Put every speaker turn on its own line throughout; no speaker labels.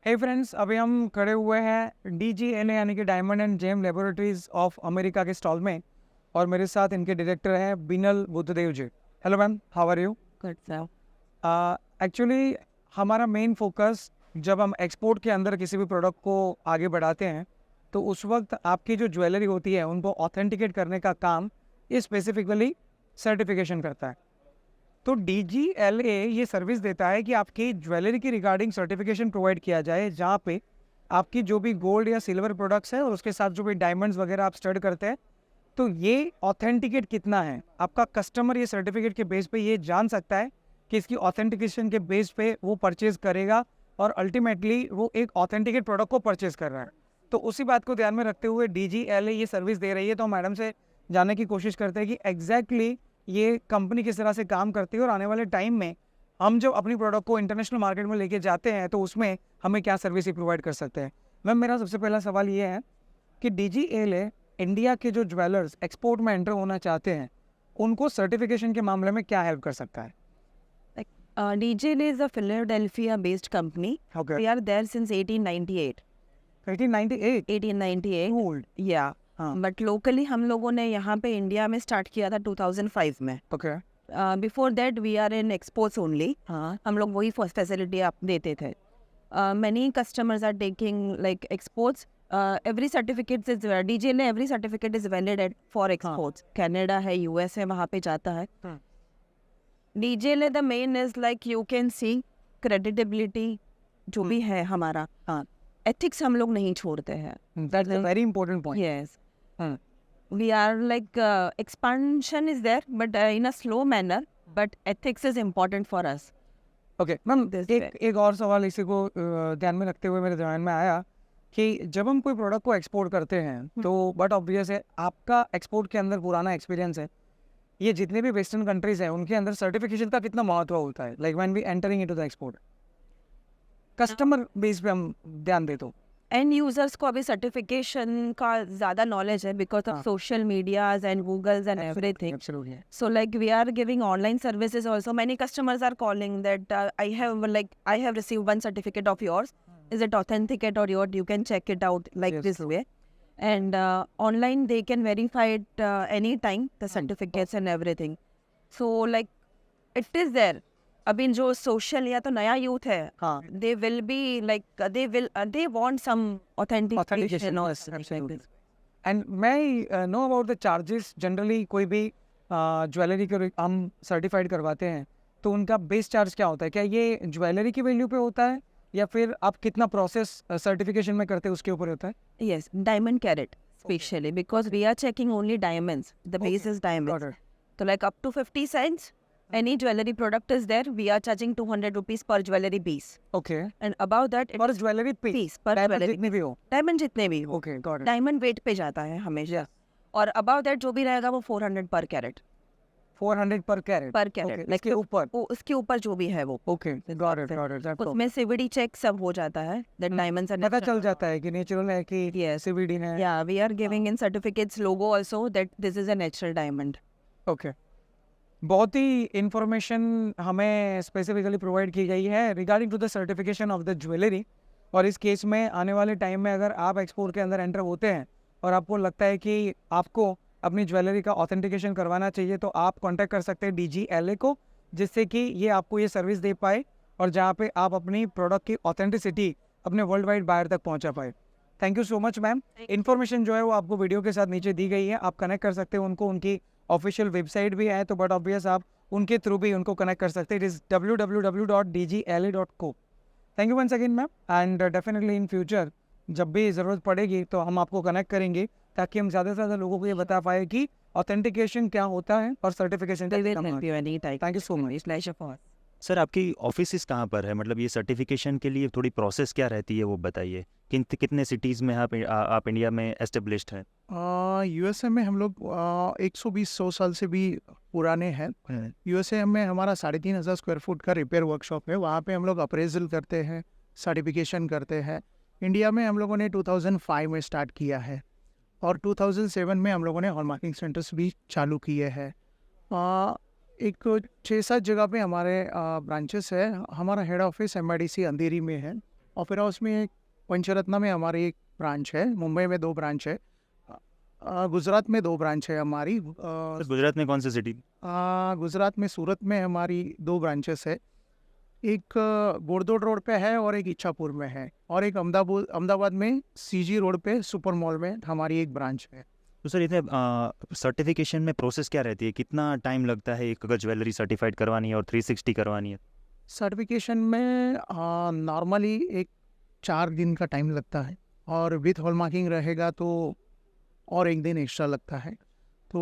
हे friends, अभी हम खड़े हुए हैं DGLA यानी कि diamond and gem laboratories of America के स्टॉल में और मेरे साथ इनके डायरेक्टर हैं Binal Buddhdev ji. Hello ma'am, how are you?
Good sir.
Actually हमारा मेन फोकस जब हम एक्सपोर्ट के अंदर किसी भी प्रोडक्ट को आगे बढ़ाते हैं तो उस वक्त आपकी जो ज्वेलरी होती है उनको ऑथेंटिकेट करने का काम ये स्पेसिफिकली सर्टिफिकेशन करता है। तो DGLA ये सर्विस देता है कि आपकी ज्वेलरी की रिगार्डिंग सर्टिफिकेशन प्रोवाइड किया जाए, जहाँ पे आपकी जो भी गोल्ड या सिल्वर प्रोडक्ट्स है और उसके साथ जो भी डायमंड्स वगैरह आप स्टड करते हैं तो ये ऑथेंटिकेट कितना है, आपका कस्टमर ये सर्टिफिकेट के बेस पे ये जान सकता है कि इसकी ऑथेंटिकेशन के बेस पे वो परचेज करेगा और अल्टीमेटली वो एक ऑथेंटिकेट प्रोडक्ट को परचेज कर रहा है। तो उसी बात को ध्यान में रखते हुए DGLA ये सर्विस दे रही है। तो मैडम से जानने की कोशिश करते हैं कि एग्जैक्टली ये कंपनी किस तरह से काम करती है और आने वाले टाइम में हम जब अपनी प्रोडक्ट को इंटरनेशनल मार्केट में लेके जाते हैं तो उसमें हमें क्या सर्विस ही प्रोवाइड कर सकते हैं। मैम, मेरा सबसे पहला सवाल ये है कि DGLA इंडिया के जो ज्वेलर्स एक्सपोर्ट में एंटर होना चाहते हैं उनको सर्टिफिकेशन के मामले में क्या हेल्प कर सकता है?
DGLA is a Philadelphia-based company.
Okay.
We are there since 1898.
1898?
1898.
Old.
Yeah.
हाँ.
But locally हम लोगों ने यहाँ पे इंडिया में स्टार्ट किया था 2005 में.
Okay.
Before that we are in exports only.
हाँ.
हम लोग वही फैसिलिटी आप देते थे. Many customers are taking like exports. Every certificate is DGLA. Every certificate is valid for exports. Canada है, US है, वहाँ पे जाता है. DGLA the main is like you can see credibility जो भी है हमारा. हाँ, ethics हम लोग नहीं छोड़ते हैं.
That's a very important point.
Yes. We are like expansion is there but in a slow manner, but ethics is important for us.
Okay ma'am,
This
एक और सवाल इसी को ध्यान में रखते हुए मेरे ध्यान में आया कि जब हम कोई प्रोडक्ट को एक्सपोर्ट करते हैं तो बट ऑब्वियस है आपका एक्सपोर्ट के अंदर पुराना एक्सपीरियंस है, ये जितने भी वेस्टर्न कंट्रीज हैं उनके अंदर सर्टिफिकेशन का कितना महत्व होता है, like when we entering into the export customer base पे हम ध्यान दे तो
एंड यूजर्स को अभी सर्टिफिकेशन का ज़्यादा नॉलेज है because of social medias and Googles and everything.
Absolutely.
So like we are giving online services also. Many customers are calling that I have received one certificate of yours. Is it authenticate or your? You can check it out like
Yes.
this way. And online they can verify it anytime the certificates and everything. So like it is there. अभी जो social या तो नया youth है,
हाँ.
they will be like they want some authentication or something like
Absolutely.
this.
And मैं know about the charges. Generally कोई भी ज्वेलरी को हम सर्टिफाइड करवाते हैं तो उनका बेस चार्ज क्या होता है? क्या ये ज्वेलरी की वैल्यू पे होता है या फिर आप कितना प्रोसेस सर्टिफिकेशन में करते हैं उसके ऊपर होता है?
Yes, diamond carat specially because we are checking only diamonds. The base is diamonds.
Got it.
So like up to 50 cents, any jewelry product is there. We are charging 200 rupees per jewelry piece.
Okay,
And above that,
पर jewellery
piece per
diamond
jewelry.
जितनी भी हो।
Diamond जितने भी हो.
Okay, got it.
Diamond weight पे जाता है हमेशा. और above that जो भी रहेगा वो 400 per carat.
400 पर carat?
Per carat.
Okay,
Like
इसके ऊपर?
उसके ऊपर जो भी है वो.
Okay, got it, got it.
उसमें CVD check सब हो जाता है. That diamonds are
पता चल जाता है कि नेचुरल है कि
Yes.
CVD है।
Yeah, we are giving in certificates logo also that this is a natural diamond.
Okay, बहुत ही इंफॉर्मेशन हमें स्पेसिफिकली प्रोवाइड की गई है regarding to the certification of the jewellery. और इस केस में आने वाले टाइम में अगर आप एक्सपोर्ट के अंदर एंटर होते हैं और आपको लगता है कि आपको अपनी ज्वेलरी का ऑथेंटिकेशन करवाना चाहिए तो आप कांटेक्ट कर सकते हैं DGLA को, जिससे कि ये आपको ये सर्विस दे पाए और जहाँ पे आप अपनी प्रोडक्ट की ऑथेंटिसिटी अपने वर्ल्ड वाइड बायर तक पहुँचा पाए। Thank you so much ma'am. Information जो है वो आपको वीडियो के साथ नीचे दी गई है, आप कनेक्ट कर सकते हैं उनको। उनकी ऑफिशियल वेबसाइट भी है तो बट ऑब्वियस आप उनके थ्रू भी उनको कनेक्ट कर सकते हैं। It is www.dgla.co। Thank you once again ma'am, and definitely in future जब भी ज़रूरत पड़ेगी तो हम आपको कनेक्ट करेंगे ताकि हम ज़्यादा से ज़्यादा लोगों को ये बता पाए कि ऑथेंटिकेशन क्या होता है और सर्टिफिकेशन
They will
क्या
help you anytime.
Thank you so much.
It's pleasure for us.
Sir आपकी ऑफिस कहाँ पर है? मतलब ये सर्टिफिकेशन के लिए थोड़ी प्रोसेस क्या रहती है वो बताइए। कितने सिटीज़ में आप इंडिया में एस्टेब्लिश्ड हैं?
यूएसए में हम लोग 120-100 साल से भी पुराने हैं। यूएसए में हमारा 3,500 स्क्वायर फुट का रिपेयर वर्कशॉप है, वहाँ पे हम लोग अप्रेजल करते हैं, सर्टिफिकेशन करते हैं। इंडिया में हम लोगों ने 2005 में स्टार्ट किया है और 2007 में हम लोगों ने हॉलमार्किंग सेंटर्स भी चालू किए हैं। एक 6-7 जगह पे हमारे ब्रांचेस है। हमारा हेड ऑफिस MIDC अंधेरी में है ओपेरा हाउस में पंचरत्न में हमारी एक ब्रांच है, मुंबई में 2 ब्रांच है, गुजरात में 2 ब्रांच है हमारी,
सर गुजरात में कौन सी सिटी?
गुजरात में सूरत में हमारी 2 ब्रांचेस है, एक गोड़दोड़ रोड पे है और एक इच्छापुर में है, और एक अहमदाबाद में सीजी रोड पे सुपर मॉल में हमारी एक ब्रांच है।
तो सर इतने सर्टिफिकेशन में प्रोसेस क्या रहती है, कितना टाइम लगता है एक अगर ज्वेलरी सर्टिफाइड करवानी है और 360 करवानी है?
सर्टिफिकेशन में नॉर्मली एक 4 दिन का टाइम लगता है, और विथ हॉलमार्किंग रहेगा तो और 1 दिन एक्स्ट्रा लगता है। तो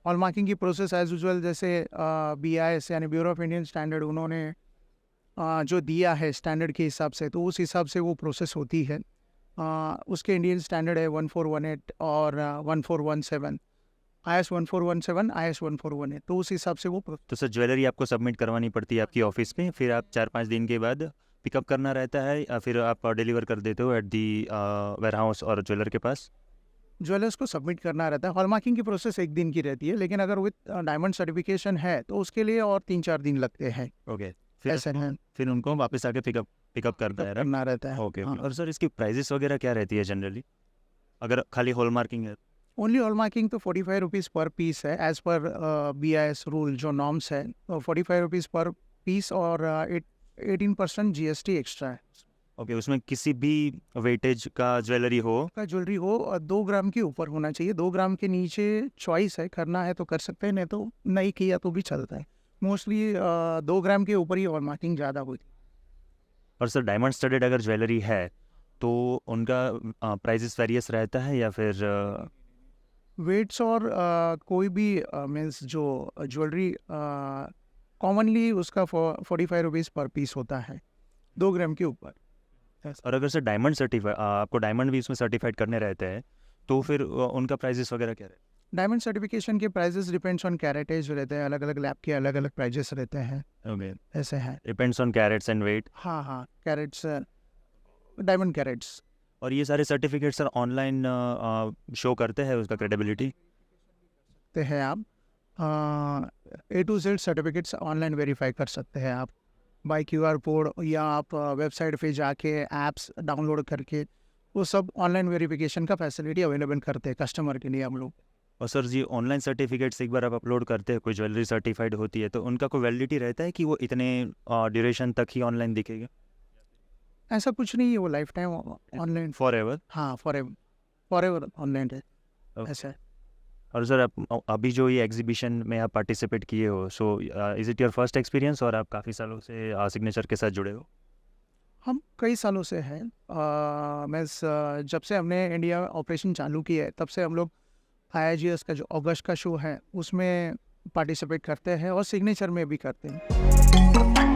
हॉलमार्किंग की प्रोसेस एज यूजुअल, जैसे BIS यानी ब्यूरो ऑफ इंडियन स्टैंडर्ड, उन्होंने जो दिया है स्टैंडर्ड के हिसाब से, तो उस हिसाब से वो प्रोसेस होती है। उसके इंडियन स्टैंडर्ड है 1418 और 1417, IS 1417, IS 1418, तो उस हिसाब से वो
तो सर ज्वेलरी आपको सबमिट करवानी पड़ती है आपकी ऑफिस में, फिर आप 4-5 दिन के बाद पिकअप करना रहता है, या फिर आप डिलीवर कर देते हो एट दी वेयरहाउस और ज्वेलर के पास?
ज्वेलर्स को सबमिट करना रहता है। हॉलमार्किंग की प्रोसेस 1 दिन की रहती है, लेकिन अगर विद डायमंड सर्टिफिकेशन है तो उसके लिए और 3-4 दिन लगते हैं।
ओके,
ऐसे है,
फिर उनको वापस आके पिकअप करना है।
करना रहता है।
ओके,
हाँ।
और सर इसकी प्राइजेस वगैरह क्या रहती है जनरली, अगर खाली हॉलमार्किंग है?
ओनली हॉलमार्किंग तो 45 रुपीज़ पर पीस है, एज पर BIS रूल जो नॉर्म्स है, तो 45 रुपीज़ पर पीस, और 18% GST एक्स्ट्रा है।
ओके, उसमें किसी भी वेटेज का ज्वेलरी हो?
का ज्वेलरी हो 2 ग्राम के ऊपर होना चाहिए, 2 ग्राम के नीचे चॉइस है, करना है तो कर सकते हैं, नहीं तो नहीं किया तो भी चलता है। मोस्टली 2 ग्राम के ऊपर ही हॉलमार्किंग ज़्यादा होती है।
और सर डायमंड स्टडेड अगर ज्वेलरी है तो उनका प्राइजेस वेरियस रहता है या फिर
वेट्स और कोई भी मीन्स जो ज्वेलरी कॉमनली उसका 45 रुपीज़ पर पीस होता है 2 ग्राम के ऊपर।
और अगर सर डायमंड सर्टिफाइड आपको डायमंड भी उसमें सर्टिफाइड करने रहते हैं तो फिर उनका प्राइजेस वगैरह क्या रहता
डायमंड सर्टिफिकेशन के प्राइजेस डिपेंड्स ऑन कैरेटेज रहते हैं, अलग अलग लैब के अलग अलग प्राइजेस रहते हैं,
है? ओके,
ऐसे हैं।
Depends on carats and weight.
हाँ, कैरेट्स, डायमंड कैरेट्स।
और ये सारे सर्टिफिकेट सर ऑनलाइन शो करते हैं उसका क्रेडिबिलिटी?
ते हैं आप A to Z certificates online verify कर सकते हैं आप बाय QR कोड, या आप वेबसाइट पे जाके ऐप्स डाउनलोड करके, वो सब ऑनलाइन वेरिफिकेशन का फैसिलिटी अवेलेबल करते हैं कस्टमर के लिए हम लोग।
और सर जी ऑनलाइन सर्टिफिकेट्स एक बार आप अपलोड करते हैं, कोई ज्वेलरी सर्टिफाइड होती है तो उनका कोई वैलिडिटी रहता है कि वो इतने ड्यूरेशन तक ही ऑनलाइन दिखेगा?
ऐसा कुछ नहीं है, वो life time online.
For ever?
हाँ, फॉरएवर ऑनलाइन है,
Okay.
ऐसा है।
और सर आप अभी जो ये एग्जीबिशन में आप पार्टिसिपेट किए हो, so is it your first experience और आप काफ़ी सालों से सिग्नेचर के साथ जुड़े हो?
हम कई सालों से हैं, मीन्स जब से हमने इंडिया ऑपरेशन चालू किया है तब से हम लोग IIGS का जो अगस्त का शो है उसमें पार्टिसिपेट करते हैं और सिग्नेचर में भी करते हैं।